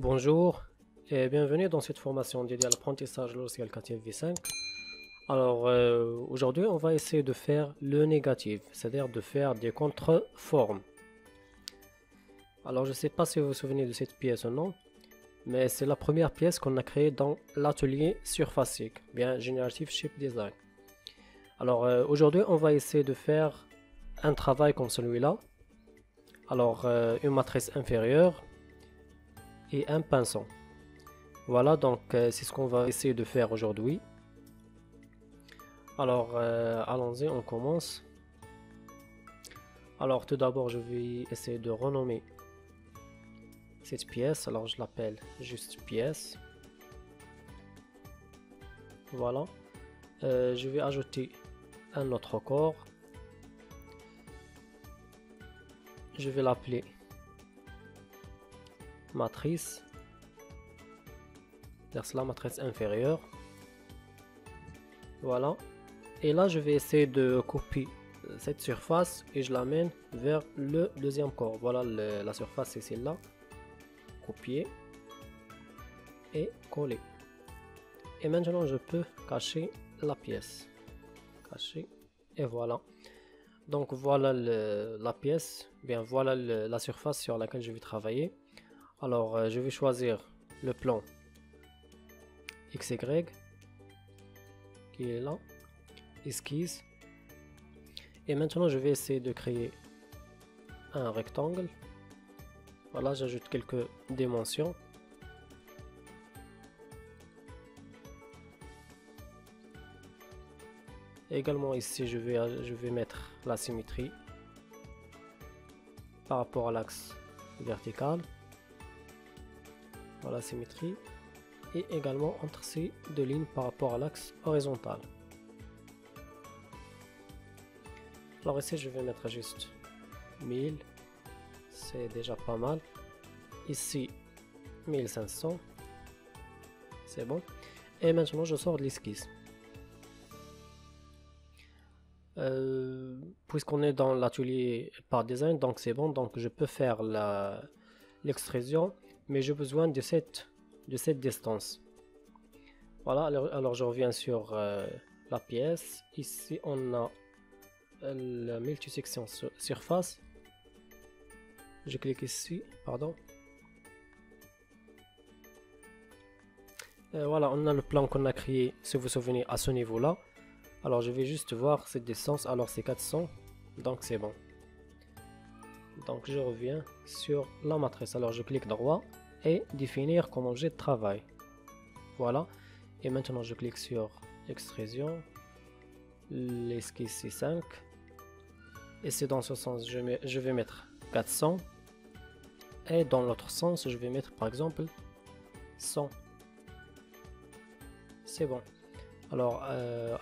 Bonjour et bienvenue dans cette formation dédiée à l'apprentissage logiciel 4 V5. Alors aujourd'hui on va essayer de faire le négatif, c'est-à-dire de faire des contreformes. Alors je ne sais pas si vous vous souvenez de cette pièce ou non, mais c'est la première pièce qu'on a créée dans l'atelier Surfacic, bien Generative Shape Design. Alors aujourd'hui on va essayer de faire un travail comme celui-là. Alors une matrice inférieure et un pinceau. Voilà, donc c'est ce qu'on va essayer de faire aujourd'hui. Alors allons-y, on commence. Alors tout d'abord je vais essayer de renommer cette pièce. Alors je l'appelle juste pièce. Voilà. Je vais ajouter un autre corps. Je vais l'appeler matrice. C'est la matrice inférieure. Voilà. Et là je vais essayer de copier cette surface et je l'amène vers le deuxième corps. Voilà, la surface c'est celle-là. Copier et coller. Et maintenant je peux cacher la pièce. Cacher et voilà. Donc voilà la pièce, bien voilà la surface sur laquelle je vais travailler. Alors je vais choisir le plan XY qui est là, esquisse. Et maintenant je vais essayer de créer un rectangle. Voilà, j'ajoute quelques dimensions. Et également ici je vais mettre la symétrie par rapport à l'axe vertical. Voilà, symétrie. Et également entre ces deux lignes par rapport à l'axe horizontal. Alors ici je vais mettre juste 1000, c'est déjà pas mal. Ici 1500, c'est bon. Et maintenant je sors de l'esquisse. Puisqu'on est dans l'atelier par design, donc c'est bon, donc je peux faire l'extrusion, mais j'ai besoin de cette distance. Voilà, alors je reviens sur la pièce. Ici on a la multisection surface. Je clique ici, pardon. Voilà, on a le plan qu'on a créé, si vous vous souvenez, à ce niveau là. Alors je vais juste voir cette distance. Alors c'est 400, donc c'est bon. Donc je reviens sur la matrice. Alors je clique droit et définir comme objet de travail. Voilà. Et maintenant je clique sur extrusion, l'esquisse C5. Et c'est dans ce sens je vais mettre 400. Et dans l'autre sens je vais mettre par exemple 100. C'est bon. Alors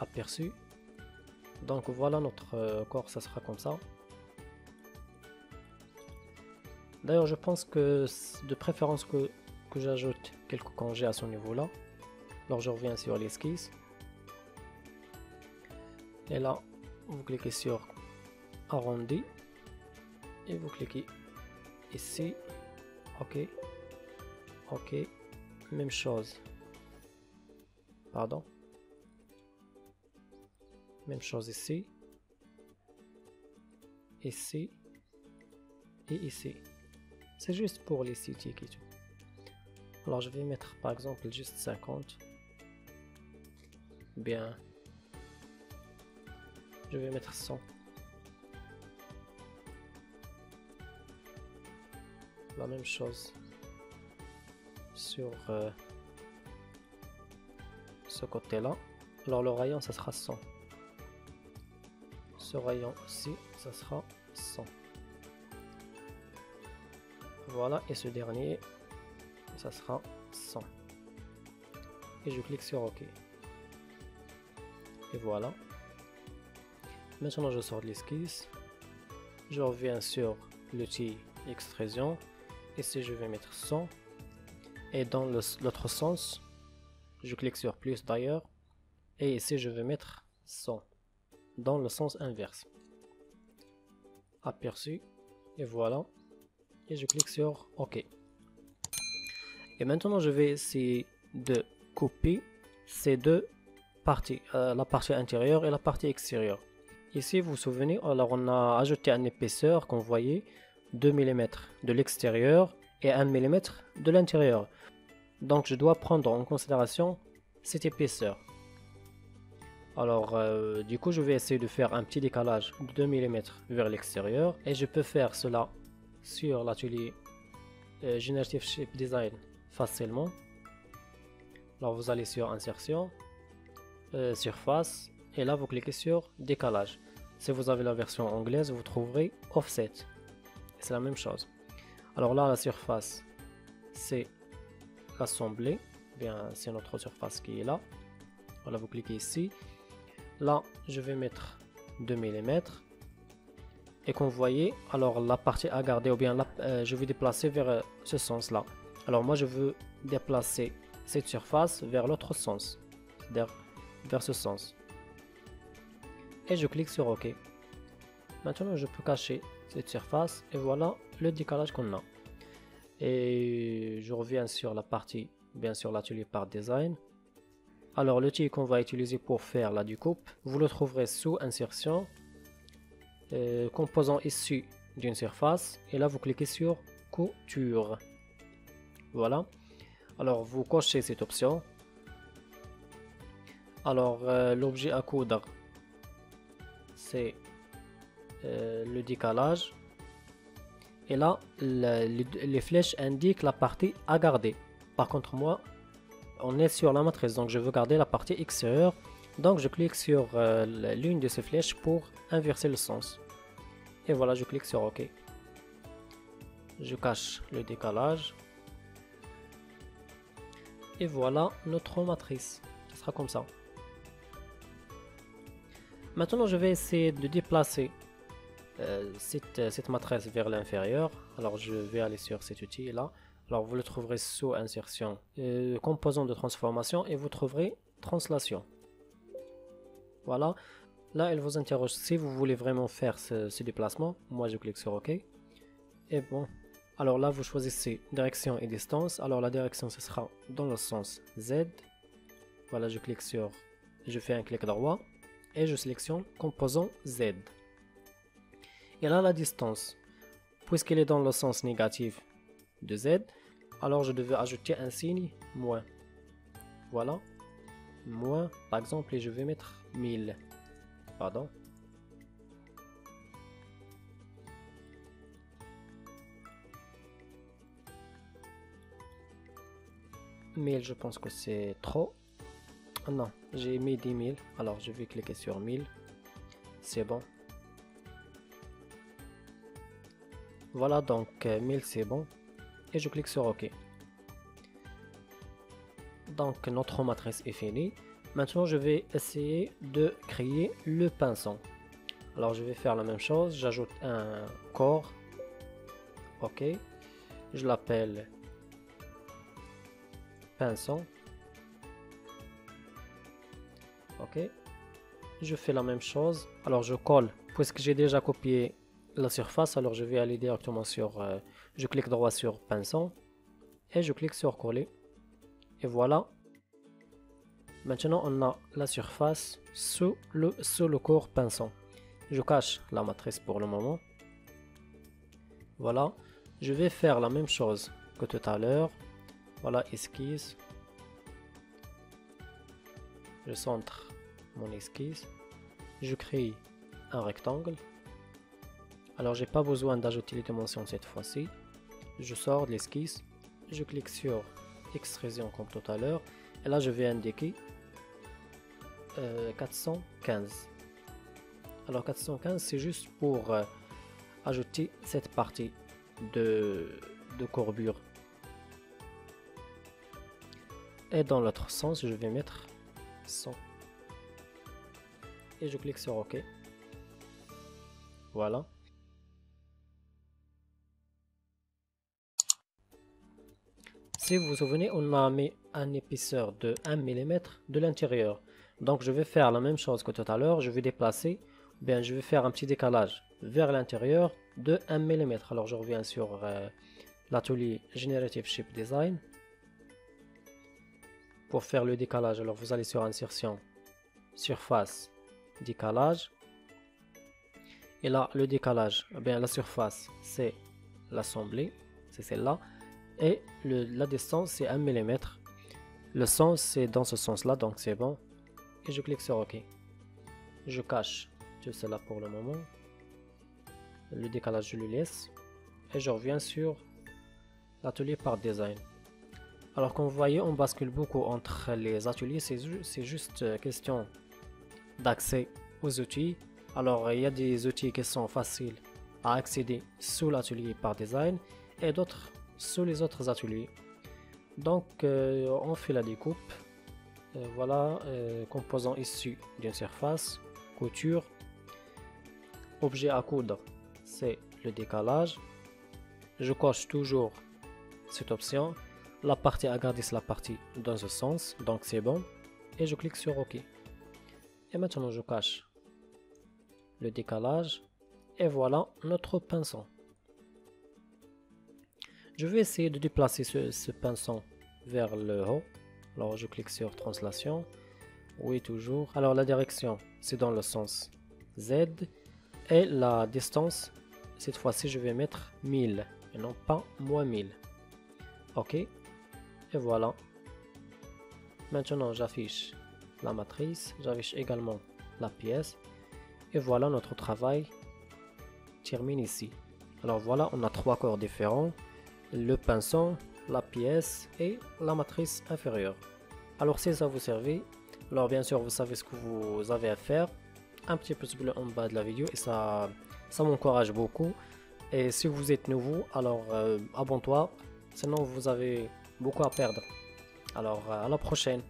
aperçu. Donc voilà notre corps, ça sera comme ça. D'ailleurs je pense que de préférence que j'ajoute quelques congés à ce niveau là. Alors je reviens sur l'esquisse. Et là vous cliquez sur arrondi. Et vous cliquez ici. Ok. Ok. Même chose. Pardon. Même chose ici. Ici. Et ici. C'est juste pour l'esthétique et tout. Alors je vais mettre par exemple juste 50. Bien. Je vais mettre 100. La même chose sur ce côté là. Alors le rayon ça sera 100. Ce rayon aussi ça sera 100. Voilà, et ce dernier ça sera 100. Et je clique sur OK. Et voilà. Maintenant je sors de l'esquisse. Je reviens sur l'outil extrusion. Ici je vais mettre 100. Et dans l'autre sens je clique sur plus d'ailleurs. Et ici je vais mettre 100 dans le sens inverse. Aperçu. Et voilà. Et je clique sur OK. Et maintenant, je vais essayer de couper ces deux parties, la partie intérieure et la partie extérieure. Ici, vous vous souvenez, alors on a ajouté une épaisseur qu'on voyait 2 mm de l'extérieur et 1 mm de l'intérieur. Donc, je dois prendre en considération cette épaisseur. Alors, du coup, je vais essayer de faire un petit décalage de 2 mm vers l'extérieur. Et je peux faire cela sur l'atelier Generative Shape Design facilement. Alors, vous allez sur Insertion, Surface, et là, vous cliquez sur Décalage. Si vous avez la version anglaise, vous trouverez Offset. C'est la même chose. Alors là, la surface, c'est l'assemblée. Bien, c'est notre surface qui est là. Voilà, vous cliquez ici. Là, je vais mettre 2 mm. Et comme vous voyez, alors la partie à garder, ou bien je vais déplacer vers ce sens-là. Alors moi, je veux déplacer cette surface vers l'autre sens. C'est-à-dire vers ce sens. Et je clique sur OK. Maintenant, je peux cacher cette surface et voilà le décalage qu'on a. Et je reviens sur la partie, bien sûr, l'atelier par design. Alors, l'outil qu'on va utiliser pour faire la découpe, vous le trouverez sous Insertion, composant issu d'une surface. Et là, vous cliquez sur Couture. Voilà. Alors, vous cochez cette option. Alors, l'objet à coudre, c'est le décalage. Et là, les flèches indiquent la partie à garder. Par contre, moi, on est sur la matrice, donc je veux garder la partie extérieure. Donc, je clique sur l'une de ces flèches pour inverser le sens. Et voilà, je clique sur OK. Je cache le décalage. Et voilà notre matrice. Ce sera comme ça. Maintenant, je vais essayer de déplacer cette matrice vers l'inférieur. Alors, je vais aller sur cet outil là. Alors, vous le trouverez sous Insertion, composant de transformation, et vous trouverez Translation. Voilà. Là, elle vous interroge si vous voulez vraiment faire ce déplacement. Moi, je clique sur OK. Et bon. Alors là, vous choisissez direction et distance. Alors, la direction, ce sera dans le sens Z. Voilà, je clique sur... Je fais un clic droit. Et je sélectionne composant Z. Et là, la distance, puisqu'elle est dans le sens négatif de Z, alors je devais ajouter un signe moins. Voilà. Moins, par exemple, et je vais mettre 1000. Pardon. Mais je pense que c'est trop. Non, j'ai mis 10 000. Alors je vais cliquer sur 1000. C'est bon. Voilà, donc 1000 c'est bon. Et je clique sur OK. Donc notre matrice est finie. Maintenant je vais essayer de créer le pinceau. Alors je vais faire la même chose. J'ajoute un corps. OK. Je l'appelle pinceau. OK. Je fais la même chose. Alors je colle. Puisque j'ai déjà copié la surface, alors je vais aller directement sur... je clique droit sur pinceau. Et je clique sur coller. Et voilà. Maintenant on a la surface sous le corps pinceau. Je cache la matrice pour le moment. Voilà. Je vais faire la même chose que tout à l'heure. Voilà, esquisse. Je centre mon esquisse. Je crée un rectangle. Alors j'ai pas besoin d'ajouter les dimensions cette fois-ci. Je sors de l'esquisse. Je clique sur extrusion comme tout à l'heure. Et là je vais indiquer 415. Alors 415 c'est juste pour ajouter cette partie de courbure. Et dans l'autre sens je vais mettre 100. Et je clique sur OK. Voilà. Si vous vous souvenez, on a mis un épaisseur de 1 mm de l'intérieur. Donc je vais faire la même chose que tout à l'heure. Je vais déplacer, bien je vais faire un petit décalage vers l'intérieur de 1 mm. Alors je reviens sur l'atelier Generative Shape Design. pour faire le décalage, alors vous allez sur insertion, surface, décalage. Et là, le décalage, eh bien la surface, c'est l'assemblée, c'est celle-là. Et la distance, c'est 1 mm. Le sens, c'est dans ce sens-là, donc c'est bon. Et je clique sur OK. Je cache tout cela pour le moment. Le décalage, je le laisse. Et je reviens sur l'atelier par design. Alors comme vous voyez, on bascule beaucoup entre les ateliers. C'est juste question d'accès aux outils. Alors il y a des outils qui sont faciles à accéder sous l'atelier par design et d'autres sous les autres ateliers. Donc on fait la découpe. Voilà, composant issu d'une surface, couture, objet à coudre, c'est le décalage. Je coche toujours cette option. La partie à garder, c'est la partie dans ce sens, donc c'est bon. Et je clique sur OK. Et maintenant je cache le décalage. Et voilà notre pinceau. Je vais essayer de déplacer ce pinceau vers le haut. Alors je clique sur translation. Oui, toujours. Alors la direction, c'est dans le sens Z. Et la distance, cette fois-ci, je vais mettre 1000 et non pas moins 1000. OK. Et voilà. Maintenant, j'affiche la matrice. J'affiche également la pièce. Et voilà, notre travail termine ici. Alors voilà, on a 3 corps différents. Le pinceau, la pièce et la matrice inférieure. Alors si ça vous servait, alors bien sûr vous savez ce que vous avez à faire. Un petit pouce bleu en bas de la vidéo et ça m'encourage beaucoup. Et si vous êtes nouveau, alors abonne-toi, sinon vous avez beaucoup à perdre. Alors à la prochaine.